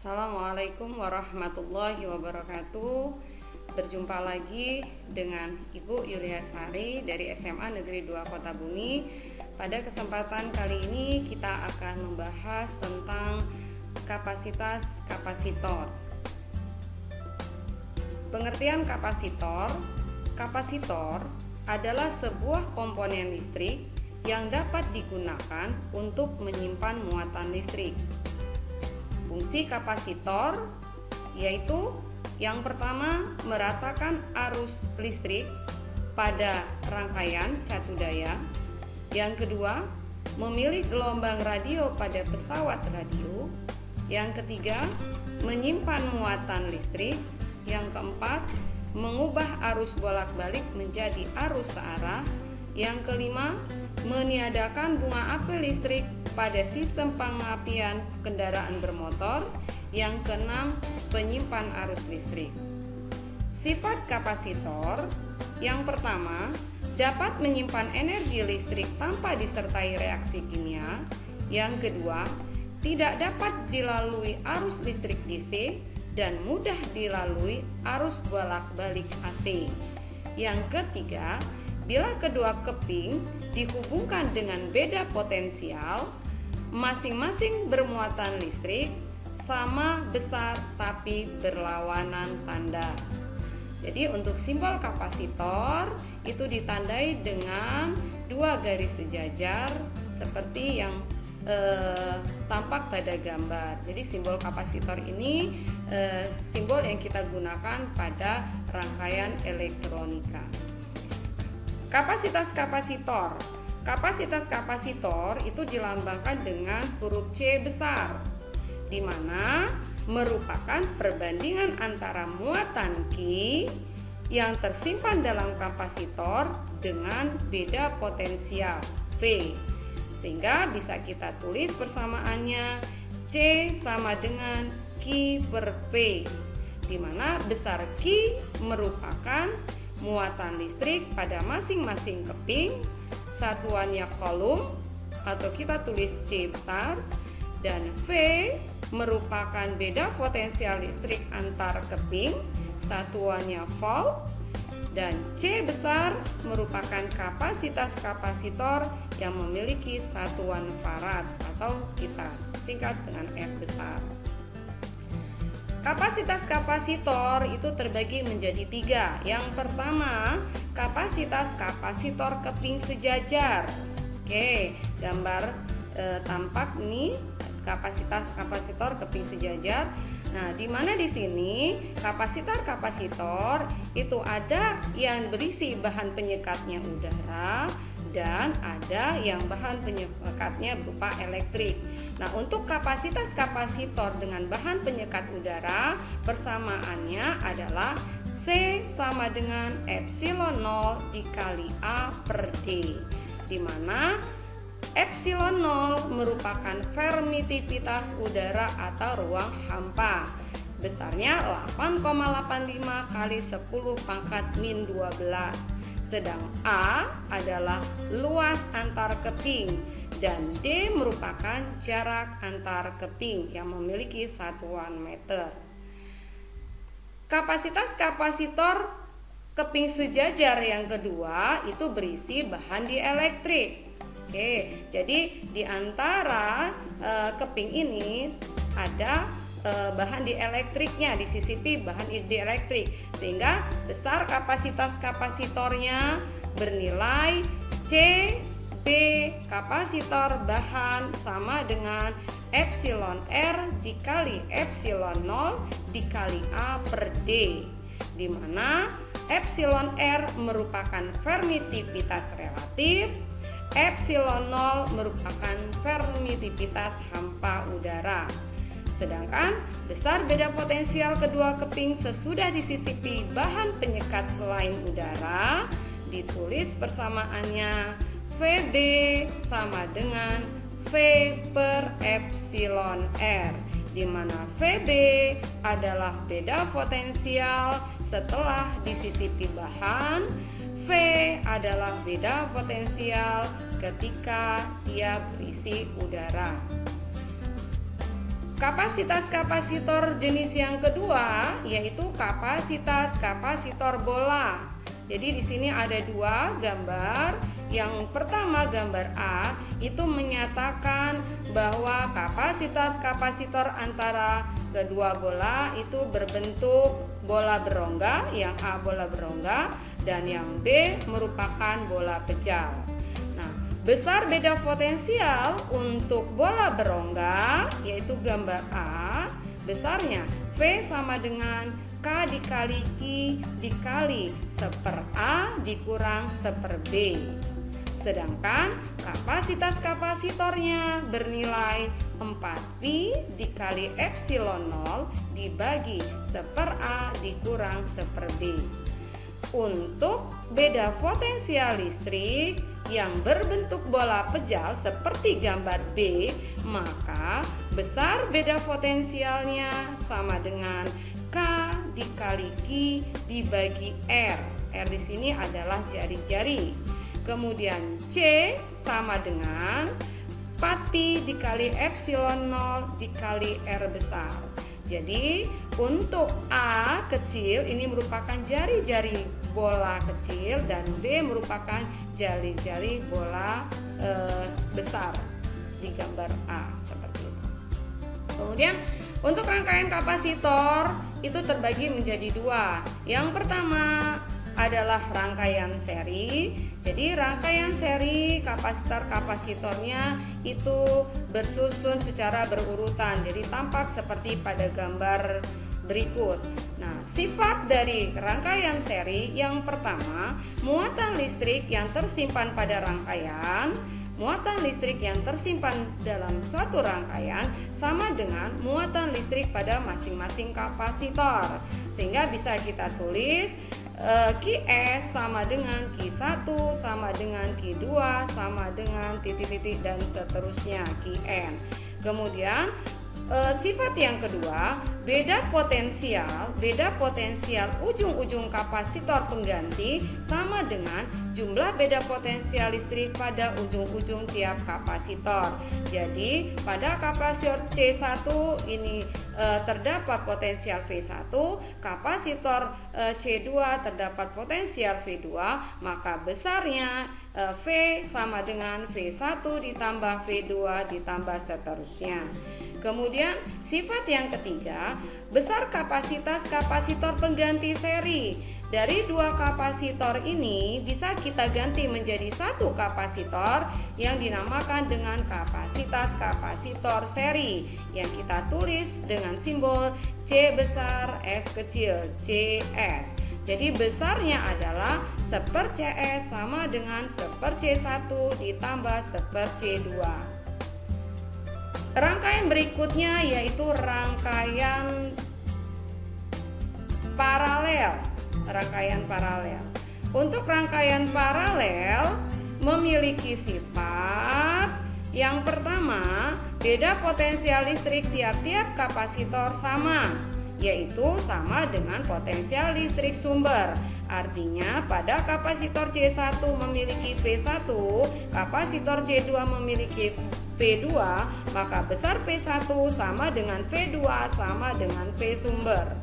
Assalamualaikum warahmatullahi wabarakatuh. Berjumpa lagi dengan Ibu Yulia Sari dari SMA Negeri 2 Kota Bumi. Pada kesempatan kali ini kita akan membahas tentang kapasitas kapasitor. Pengertian kapasitor. Kapasitor adalah sebuah komponen listrik yang dapat digunakan untuk menyimpan muatan listrik. Fungsi kapasitor yaitu yang pertama, meratakan arus listrik pada rangkaian catu daya. Yang kedua, memilih gelombang radio pada pesawat radio. Yang ketiga, menyimpan muatan listrik. Yang keempat, mengubah arus bolak-balik menjadi arus searah. Yang kelima, meniadakan bunga api listrik pada sistem pengapian kendaraan bermotor. Yang keenam, penyimpan arus listrik. Sifat kapasitor yang pertama, dapat menyimpan energi listrik tanpa disertai reaksi kimia. Yang kedua, tidak dapat dilalui arus listrik DC dan mudah dilalui arus bolak-balik AC. Yang ketiga, bila kedua keping dihubungkan dengan beda potensial, masing-masing bermuatan listrik sama besar tapi berlawanan tanda. Jadi untuk simbol kapasitor itu ditandai dengan dua garis sejajar seperti yang tampak pada gambar. Jadi simbol kapasitor ini simbol yang kita gunakan pada rangkaian elektronika. Kapasitas kapasitor. Kapasitas kapasitor itu dilambangkan dengan huruf C besar, di mana merupakan perbandingan antara muatan Q yang tersimpan dalam kapasitor dengan beda potensial V. Sehingga bisa kita tulis persamaannya C sama dengan Q per P, di mana besar Q merupakan muatan listrik pada masing-masing keping, satuannya coulomb atau kita tulis C besar, dan V merupakan beda potensial listrik antar keping, satuannya volt, dan C besar merupakan kapasitas kapasitor yang memiliki satuan farad atau kita singkat dengan F besar. Kapasitas kapasitor itu terbagi menjadi tiga. Yang pertama, kapasitas kapasitor keping sejajar. Oke, gambar tampak nih kapasitas kapasitor keping sejajar. Nah, di mana di sini kapasitor itu ada yang berisi bahan penyekatnya udara dan ada yang bahan penyekatnya berupa elektrik. Nah, untuk kapasitas kapasitor dengan bahan penyekat udara persamaannya adalah C sama dengan epsilon 0 dikali A per D, di mana epsilon 0 merupakan permitivitas udara atau ruang hampa. Besarnya 8,85 kali 10 pangkat min 12. Sedang A adalah luas antar keping dan D merupakan jarak antar keping yang memiliki satuan meter. Kapasitas kapasitor keping sejajar yang kedua itu berisi bahan dielektrik. Oke, jadi di antara keping ini ada bahan dielektriknya, disisipi bahan dielektrik, sehingga besar kapasitas kapasitornya bernilai C B kapasitor bahan sama dengan epsilon R dikali epsilon 0 dikali A per D, di mana epsilon R merupakan permitivitas relatif, epsilon 0 merupakan permitivitas hampa udara. Sedangkan besar beda potensial kedua keping sesudah disisipi bahan penyekat selain udara ditulis persamaannya VB sama dengan V per epsilon R, di mana VB adalah beda potensial setelah disisipi bahan, V adalah beda potensial ketika ia berisi udara. Kapasitas kapasitor jenis yang kedua yaitu kapasitas kapasitor bola. Jadi di sini ada dua gambar. Yang pertama, gambar A itu menyatakan bahwa kapasitas kapasitor antara kedua bola itu berbentuk bola berongga, yang A bola berongga dan yang B merupakan bola pejal. Nah, besar beda potensial untuk bola berongga yaitu gambar A, besarnya V sama dengan K dikali Q dikali 1/A dikurang 1/B. Sedangkan kapasitas kapasitornya bernilai 4pi dikali epsilon 0 dibagi 1/A dikurang 1/B. Untuk beda potensial listrik yang berbentuk bola pejal seperti gambar B, maka besar beda potensialnya sama dengan K dikali Q dibagi R. R di sini adalah jari-jari. Kemudian C sama dengan 4pi dikali epsilon 0 dikali R besar. Jadi untuk A kecil ini merupakan jari-jari bola kecil dan B merupakan jari-jari bola besar di gambar A seperti itu. Kemudian untuk rangkaian kapasitor itu terbagi menjadi dua. Yang pertama adalah rangkaian seri. Jadi rangkaian seri kapasitor-kapasitornya itu bersusun secara berurutan. Jadi tampak seperti pada gambar berikut. Nah, sifat dari rangkaian seri yang pertama, muatan listrik yang tersimpan pada rangkaian. Muatan listrik yang tersimpan dalam suatu rangkaian sama dengan muatan listrik pada masing-masing kapasitor. Sehingga bisa kita tulis Qs sama dengan Q1 sama dengan Q2 sama dengan titik-titik dan seterusnya Qn. Kemudian sifat yang kedua, beda potensial ujung-ujung kapasitor pengganti sama dengan jumlah beda potensial listrik pada ujung-ujung tiap kapasitor. Jadi pada kapasitor C1 ini terdapat potensial V1, kapasitor C2 terdapat potensial V2, maka besarnya V sama dengan V1 ditambah V2 ditambah seterusnya. Kemudian sifat yang ketiga, besar kapasitas kapasitor pengganti seri. Dari dua kapasitor ini bisa kita ganti menjadi satu kapasitor yang dinamakan dengan kapasitas kapasitor seri yang kita tulis dengan simbol C besar S kecil CS. Jadi besarnya adalah 1/CS sama dengan 1/C1 ditambah 1/C2. Rangkaian berikutnya yaitu rangkaian paralel. Untuk rangkaian paralel memiliki sifat yang pertama, beda potensial listrik tiap-tiap kapasitor sama, yaitu sama dengan potensial listrik sumber. Artinya pada kapasitor C1 memiliki P1, kapasitor C2 memiliki P2, maka besar P1 sama dengan V2 sama dengan V sumber.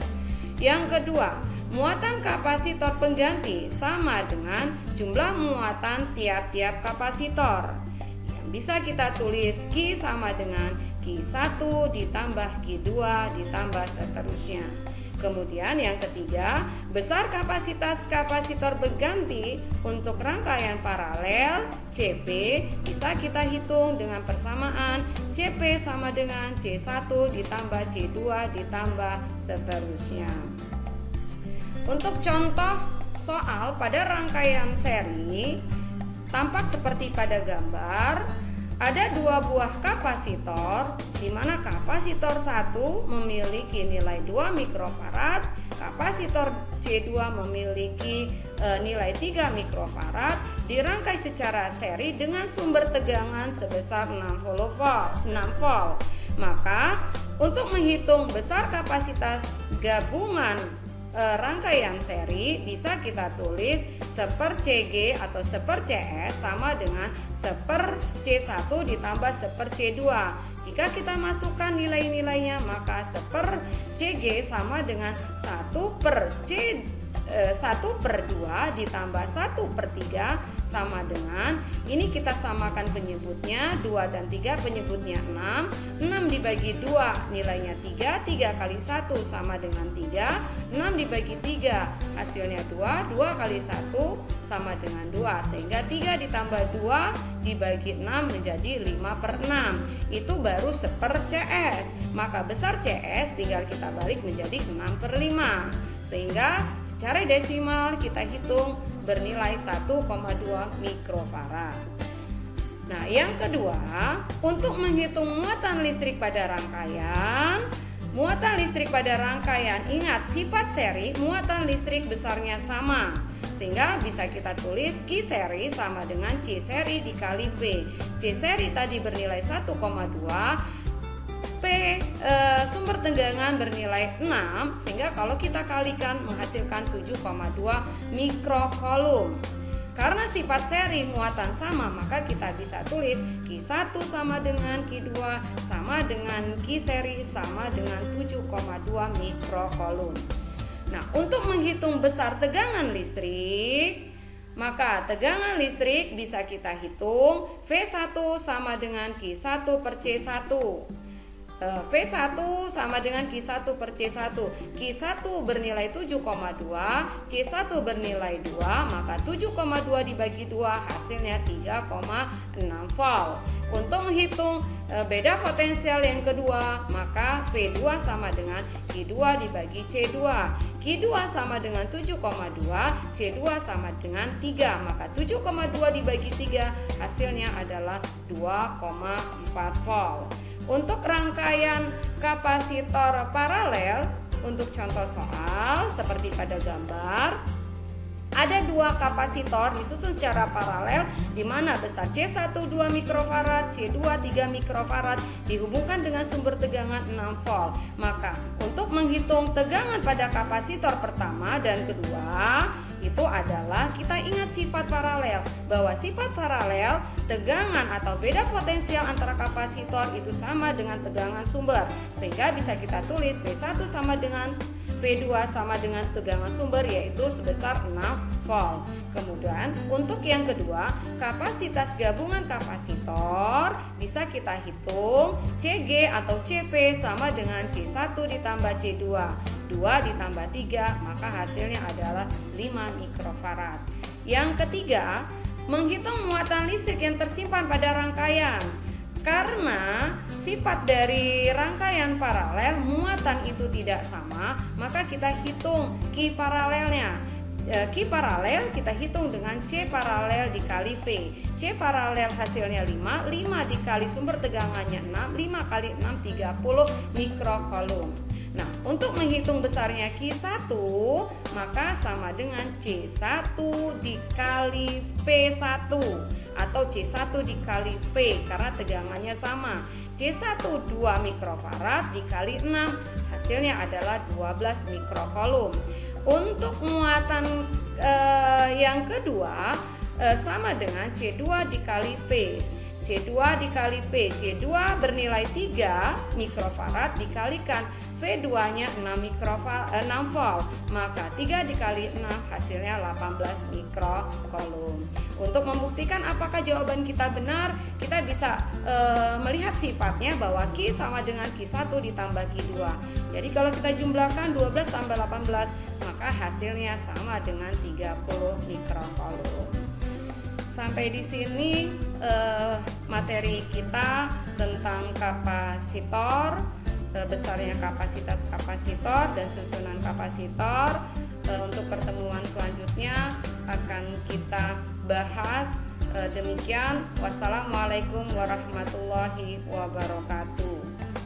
Yang kedua, muatan kapasitor pengganti sama dengan jumlah muatan tiap-tiap kapasitor. Yang bisa kita tulis Q sama dengan Q1 ditambah Q2 ditambah seterusnya. Kemudian yang ketiga, besar kapasitas kapasitor pengganti untuk rangkaian paralel CP bisa kita hitung dengan persamaan CP sama dengan C1 ditambah C2 ditambah seterusnya. Untuk contoh soal pada rangkaian seri tampak seperti pada gambar. Ada dua buah kapasitor di mana kapasitor 1 memiliki nilai 2 mikrofarad, kapasitor C2 memiliki nilai 3 mikrofarad, dirangkai secara seri dengan sumber tegangan sebesar 6 volt. Maka untuk menghitung besar kapasitas gabungan rangkaian seri bisa kita tulis 1/CG atau 1/CS sama dengan 1/C1 ditambah 1/C2. Jika kita masukkan nilai-nilainya, maka 1/CG sama dengan 1/2 ditambah 1/3 sama dengan, ini kita samakan penyebutnya, 2 dan 3 penyebutnya 6. 6 dibagi 2 nilainya 3, 3 kali 1 sama dengan 3. 6 dibagi 3 hasilnya 2, 2 kali 1 sama dengan 2. Sehingga 3 ditambah 2 dibagi 6 menjadi 5/6. Itu baru 1/CS. Maka besar CS tinggal kita balik menjadi 6/5. Sehingga secara desimal kita hitung bernilai 1,2 mikrofarad. Nah, yang kedua, untuk menghitung muatan listrik pada rangkaian. Muatan listrik pada rangkaian, ingat sifat seri muatan listrik besarnya sama. Sehingga bisa kita tulis Q seri sama dengan C seri dikali P. C seri tadi bernilai 1,2, P sumber tegangan bernilai 6, sehingga kalau kita kalikan menghasilkan 7,2 mikrocoulomb. Karena sifat seri muatan sama, maka kita bisa tulis Q1 sama dengan Q2 sama dengan Q seri sama dengan 7,2 mikrocoulomb. Nah, untuk menghitung besar tegangan listrik, maka tegangan listrik bisa kita hitung V1 sama dengan Q1/C1. V1 sama dengan Q1/C1. Q1 bernilai 7,2, C1 bernilai 2, maka 7,2 dibagi 2 hasilnya 3,6 volt. Untuk menghitung beda potensial yang kedua, maka V2 sama dengan Q2 dibagi C2. Q2 sama dengan 7,2, C2 sama dengan 3, maka 7,2 dibagi 3 hasilnya adalah 2,4 volt. Untuk rangkaian kapasitor paralel, untuk contoh soal seperti pada gambar, ada 2 kapasitor disusun secara paralel di mana besar C1 2 mikrofarad, C2 3 mikrofarad dihubungkan dengan sumber tegangan 6 volt. Maka untuk menghitung tegangan pada kapasitor pertama dan kedua, itu adalah kita ingat sifat paralel, bahwa sifat paralel tegangan atau beda potensial antara kapasitor itu sama dengan tegangan sumber, sehingga bisa kita tulis P1 sama dengan P2 sama dengan tegangan sumber, yaitu sebesar 6 volt. Kemudian untuk yang kedua, kapasitas gabungan kapasitor bisa kita hitung CG atau CP sama dengan C1 ditambah C2. 2 ditambah 3, maka hasilnya adalah 5 mikrofarad. Yang ketiga, menghitung muatan listrik yang tersimpan pada rangkaian. Karena sifat dari rangkaian paralel muatan itu tidak sama, maka kita hitung Q paralelnya. Q paralel kita hitung dengan C paralel dikali P. C paralel hasilnya 5, 5 dikali sumber tegangannya 6, 5 kali 6 30 mikrocoulomb. Nah, untuk menghitung besarnya Q1, maka sama dengan C1 dikali P1 atau C1 dikali V karena tegangannya sama. C1 2 mikrofarad dikali 6, hasilnya adalah 12 mikrocoulomb. Untuk muatan yang kedua sama dengan C2 dikali V. C2 dikali P, C2 bernilai 3 mikrofarad dikalikan V2-nya 6 volt, maka 3 dikali 6 hasilnya 18 mikrocoulomb. Untuk membuktikan apakah jawaban kita benar, kita bisa melihat sifatnya bahwa Q sama dengan Q1 ditambah Q2. Jadi kalau kita jumlahkan 12 tambah 18, maka hasilnya sama dengan 30 mikrocoulomb. Sampai di sini materi kita tentang kapasitor, besarnya kapasitas kapasitor dan susunan kapasitor. Untuk pertemuan selanjutnya akan kita bahas. Demikian, wassalamualaikum warahmatullahi wabarakatuh.